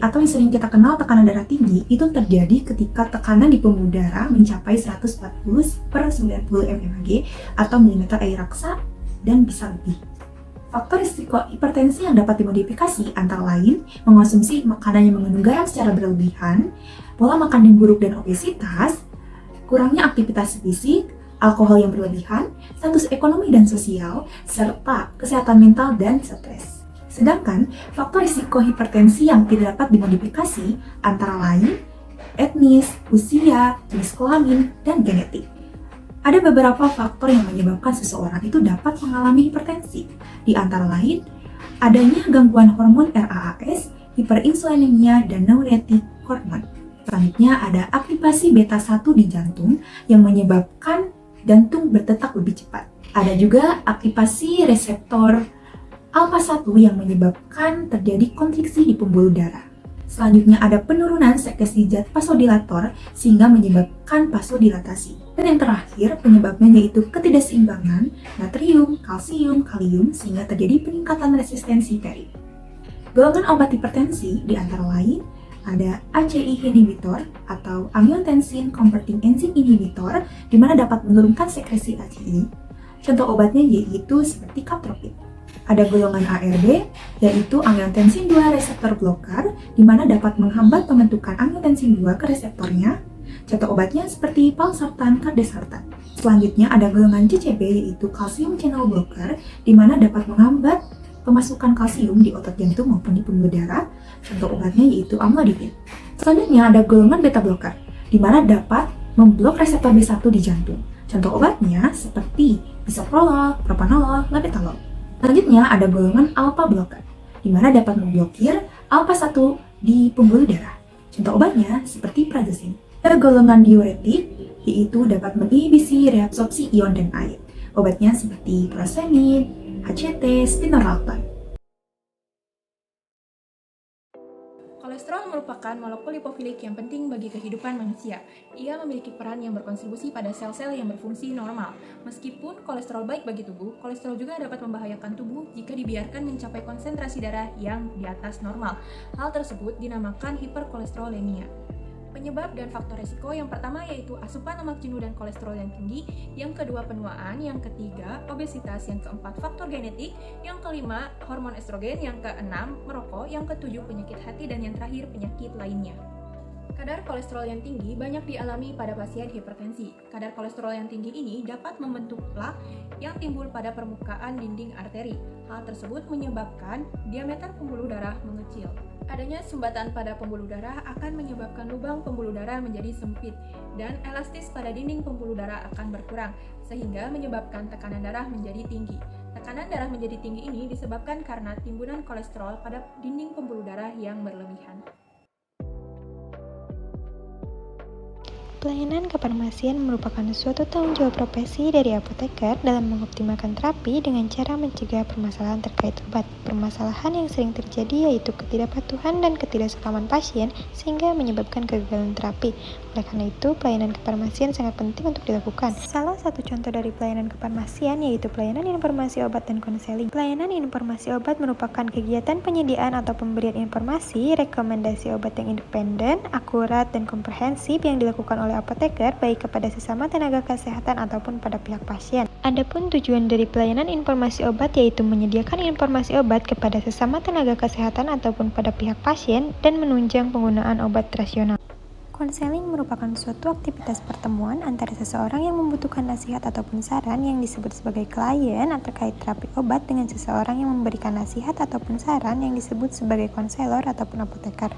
atau yang sering kita kenal tekanan darah tinggi itu terjadi ketika tekanan di pembuluh darah mencapai 140/90 mmHg atau milimeter air raksa dan bisa lebih. Faktor risiko hipertensi yang dapat dimodifikasi antara lain mengonsumsi makanan yang mengandung garam secara berlebihan, pola makan yang buruk dan obesitas, kurangnya aktivitas fisik, alkohol yang berlebihan, status ekonomi dan sosial, serta kesehatan mental dan stres. Sedangkan faktor risiko hipertensi yang tidak dapat dimodifikasi antara lain etnis, usia, jenis kelamin, dan genetik. Ada beberapa faktor yang menyebabkan seseorang itu dapat mengalami hipertensi, di antara lain adanya gangguan hormon RAAS, hiperinsulinemia, dan neuroleptic hormone. Selanjutnya ada aktivasi beta 1 di jantung yang menyebabkan jantung berdetak lebih cepat. Ada juga aktivasi reseptor alpha 1 yang menyebabkan terjadi kontriksi di pembuluh darah. Selanjutnya ada penurunan sekresi zat vasodilator sehingga menyebabkan vasodilatasi. Dan yang terakhir penyebabnya yaitu ketidakseimbangan natrium, kalsium, kalium sehingga terjadi peningkatan resistensi ferrit. Golongan obat hipertensi di antara lain ada ACE inhibitor atau angiotensin converting enzyme inhibitor di mana dapat menurunkan sekresi ACE. Contoh obatnya yaitu seperti captropin. Ada golongan ARB, yaitu angiotensin 2 reseptor blocker, di mana dapat menghambat pembentukan angiotensin 2 ke reseptornya. Contoh obatnya seperti valsartan, cardesartan. Selanjutnya ada golongan CCB, yaitu calcium channel blocker, di mana dapat menghambat pemasukan kalsium di otot jantung maupun di pembuluh darah. Contoh obatnya yaitu amlodipine. Selanjutnya ada golongan beta blocker, di mana dapat memblok reseptor B1 di jantung. Contoh obatnya seperti bisoprolol, propanolol, labetalol. Selanjutnya ada golongan alpha blocker, di mana dapat memblokir alpha 1 di pembuluh darah. Contoh obatnya seperti prazosin. Ada golongan diuretik, yaitu dapat menginhibisi reabsorpsi ion dan air. Obatnya seperti furosemid, HCT, spironolactone. Kolesterol merupakan molekul lipofilik yang penting bagi kehidupan manusia. Ia memiliki peran yang berkontribusi pada sel-sel yang berfungsi normal. Meskipun kolesterol baik bagi tubuh, kolesterol juga dapat membahayakan tubuh jika dibiarkan mencapai konsentrasi darah yang di atas normal. Hal tersebut dinamakan hiperkolesterolemia. Penyebab dan faktor resiko yang pertama yaitu asupan lemak jenuh dan kolesterol yang tinggi, yang kedua penuaan, yang ketiga obesitas, yang keempat faktor genetik, yang kelima hormon estrogen, yang keenam merokok, yang ketujuh penyakit hati, dan yang terakhir penyakit lainnya. Kadar kolesterol yang tinggi banyak dialami pada pasien hipertensi. Kadar kolesterol yang tinggi ini dapat membentuk plak yang timbul pada permukaan dinding arteri. Hal tersebut menyebabkan diameter pembuluh darah mengecil. Adanya sumbatan pada pembuluh darah akan menyebabkan lubang pembuluh darah menjadi sempit dan elastis pada dinding pembuluh darah akan berkurang, sehingga menyebabkan tekanan darah menjadi tinggi. Tekanan darah menjadi tinggi ini disebabkan karena timbunan kolesterol pada dinding pembuluh darah yang berlebihan. Pelayanan kefarmasian merupakan suatu tanggung jawab profesi dari apoteker dalam mengoptimalkan terapi dengan cara mencegah permasalahan terkait obat. Permasalahan yang sering terjadi yaitu ketidakpatuhan dan ketidaksukaman pasien sehingga menyebabkan kegagalan terapi. Oleh karena itu, pelayanan kefarmasian sangat penting untuk dilakukan. Salah satu contoh dari pelayanan kefarmasian yaitu pelayanan informasi obat dan konseling. Pelayanan informasi obat merupakan kegiatan penyediaan atau pemberian informasi, rekomendasi obat yang independen, akurat, dan komprehensif yang dilakukan oleh apoteker baik kepada sesama tenaga kesehatan ataupun pada pihak pasien. Adapun tujuan dari pelayanan informasi obat yaitu menyediakan informasi obat kepada sesama tenaga kesehatan ataupun pada pihak pasien dan menunjang penggunaan obat rasional. Konseling merupakan suatu aktivitas pertemuan antara seseorang yang membutuhkan nasihat ataupun saran yang disebut sebagai klien terkait terapi obat dengan seseorang yang memberikan nasihat ataupun saran yang disebut sebagai konselor ataupun apoteker.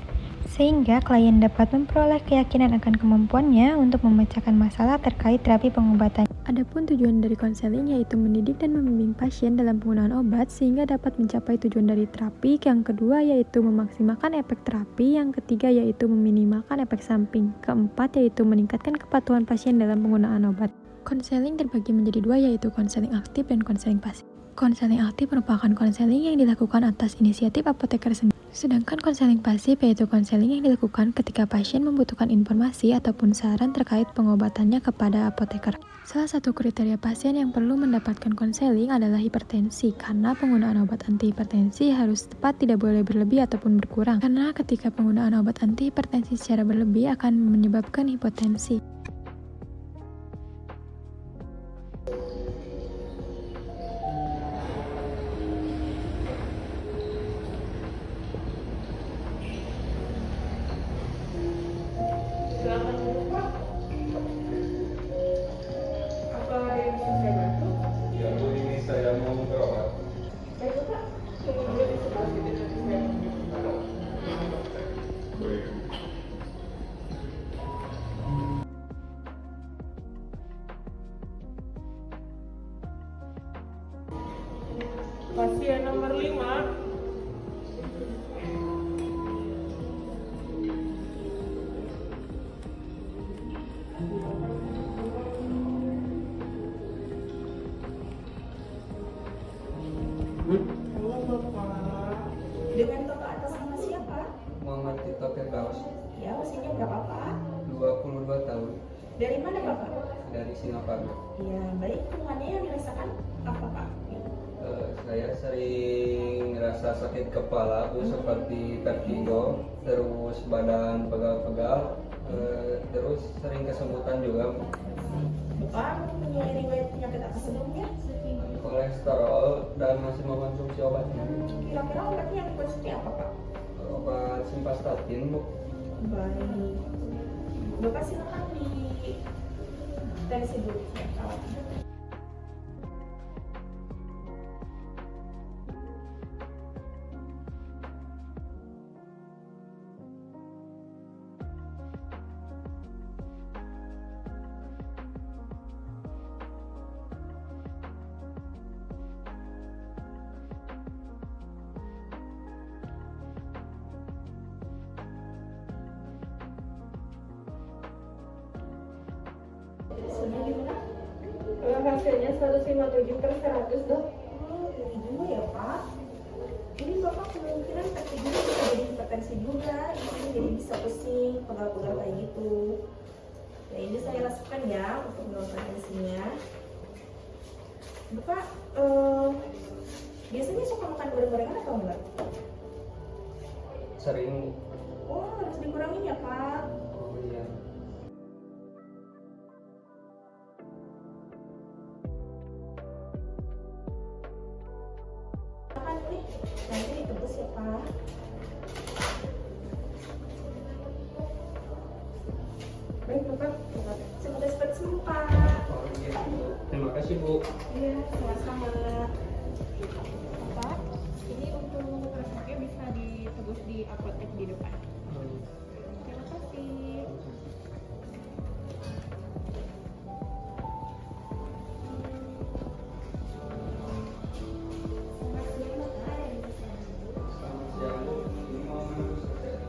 Sehingga klien dapat memperoleh keyakinan akan kemampuannya untuk memecahkan masalah terkait terapi pengobatan. Adapun tujuan dari konseling yaitu mendidik dan membimbing pasien dalam penggunaan obat sehingga dapat mencapai tujuan dari terapi. Yang kedua yaitu memaksimalkan efek terapi, yang ketiga yaitu meminimalkan efek samping, keempat yaitu meningkatkan kepatuhan pasien dalam penggunaan obat. Konseling terbagi menjadi dua yaitu konseling aktif dan konseling pasif. Konseling aktif merupakan konseling yang dilakukan atas inisiatif apoteker sendiri. Sedangkan konseling pasif yaitu konseling yang dilakukan ketika pasien membutuhkan informasi ataupun saran terkait pengobatannya kepada apoteker. Salah satu kriteria pasien yang perlu mendapatkan konseling adalah hipertensi, karena penggunaan obat antihipertensi harus tepat, tidak boleh berlebih ataupun berkurang. Karena ketika penggunaan obat antihipertensi secara berlebih akan menyebabkan hipotensi. Ya, Bu, ini saya mau berobat. Pasien nomor 5. Halo Bapak. Dengan Bapak atas nama siapa? Muhammad Tito Firdaus, Ya, usianya berapa Pak? 22 tahun, Dari mana Bapak? dari Singapura. Ya, baik. Keluhannya yang dirasakan apa Pak? Saya sering ngerasa sakit kepala, Bu, seperti vertigo, terus badan pegal-pegal, terus sering kesemutan juga, Bapak punya riwayat penyakit apa sebelumnya? kolesterol, dan masih mengkonsumsi obatnya. Kira-kira obatnya yang dikonsumsi apa Pak? Obat simvastatin, Bu. Baik. Bapak silakan di tensi dulu ya, alatnya. Sudah gimana? Hasilnya 157/100, Dok. Oh, dari dulu ya Pak. Ini Bapak kemungkinan tertidur bisa jadi hipertensi juga, ini jadi bisa pusing, pegal-pegal kayak gitu. Nah ini saya rasakan ya untuk menurunkan tensinya. Bapak biasanya suka makan goreng-gorengan atau enggak? Sering. Oh harus dikurangin ya Pak. Oh iya. Makan nih, nanti ditebus ya Pak. Baik Bapak, semoga cepat sembuh Pak. Oh iya, Bu. Terima kasih, Bu. Iya, sama-sama. Bapak, ini untuk resepnya bisa ditebus di apotek di depan. Terima kasih. Selamat siang, Bu. Ini mau menembus saja.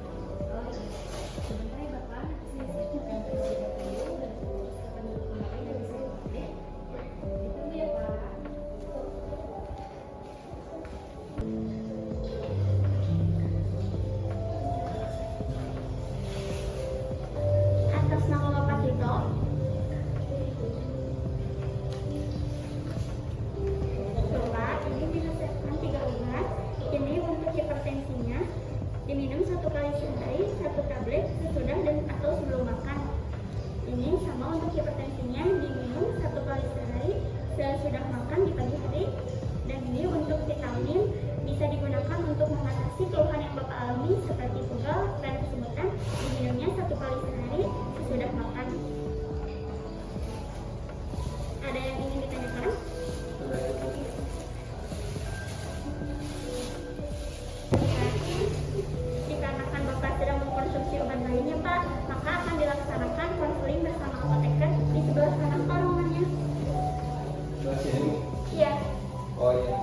Atas nama Bapak Tito, Bapak ini diresepkan 3 obat. Ini untuk hipertensinya diminum 1 kali sehari, 1 tablet sesudah dan atau sebelum makan. Ini sama untuk hipertensinya diminum 1 kali sehari, sesudah makan di pagi hari. Dan ini untuk vitamin bisa digunakan untuk mengatasi keluhan yang Bapak alami seperti pegal dan kesemutan. Diminumnya 1 kali sehari sesudah makan. Ada yang ingin ditanyakan? Sudah ya, Bu. Dikarenakan Bapak sedang mengkonsumsi obat lainnya Pak, maka akan dilaksanakan konseling bersama apoteker di sebelah sana Pak ruangannya. Sudah sini, Bu. Iya. Oh iya.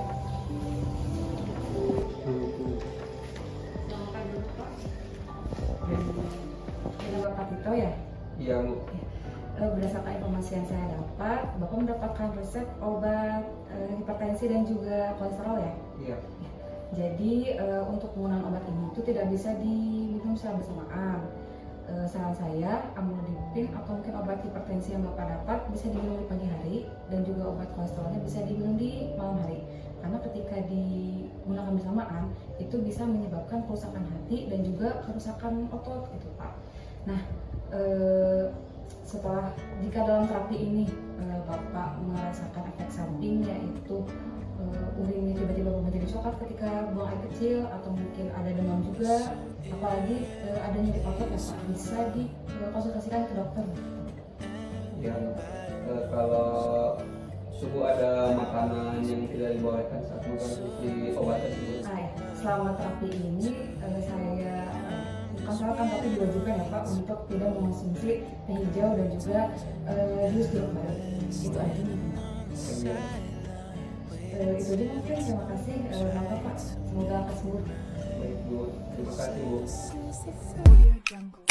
Dengan Bapak Tito ya? Iya, Bu. Berdasarkan informasi yang saya dapat, Bapak mendapatkan resep obat hipertensi dan juga kolesterol ya? Iya. Jadi untuk penggunaan obat ini itu tidak bisa diminum secara bersamaan. Saran saya, amlodipin atau mungkin obat hipertensi yang Bapak dapat bisa diminum di pagi hari, dan juga obat kolesterolnya bisa diminum di malam hari. Karena ketika digunakan bersamaan itu bisa menyebabkan kerusakan hati dan juga kerusakan otot gitu Pak. Nah, setelah jika dalam terapi ini Bapak merasakan efek samping, yaitu urinnya tiba-tiba menjadi coklat ketika buang air kecil, atau mungkin ada demam juga, apalagi ada nyeri otot, ya Pak, bisa dikonsultasikan ke dokter. Ya, kalau suku ada makanan yang tidak dibolehkan saat mengkonsumsi obat tersebut. Nah, ya, selama terapi ini saya konsulkan tapi diwajibkan ya Pak untuk tidak mengonsumsi teh hijau dan juga jus jeruk baru. Itu aja mungkin. Itu aja mungkin. Terima kasih. Mantap Pak. Semoga akan sembuh. Baik Bu, terima kasih Bu. Audio Jungle.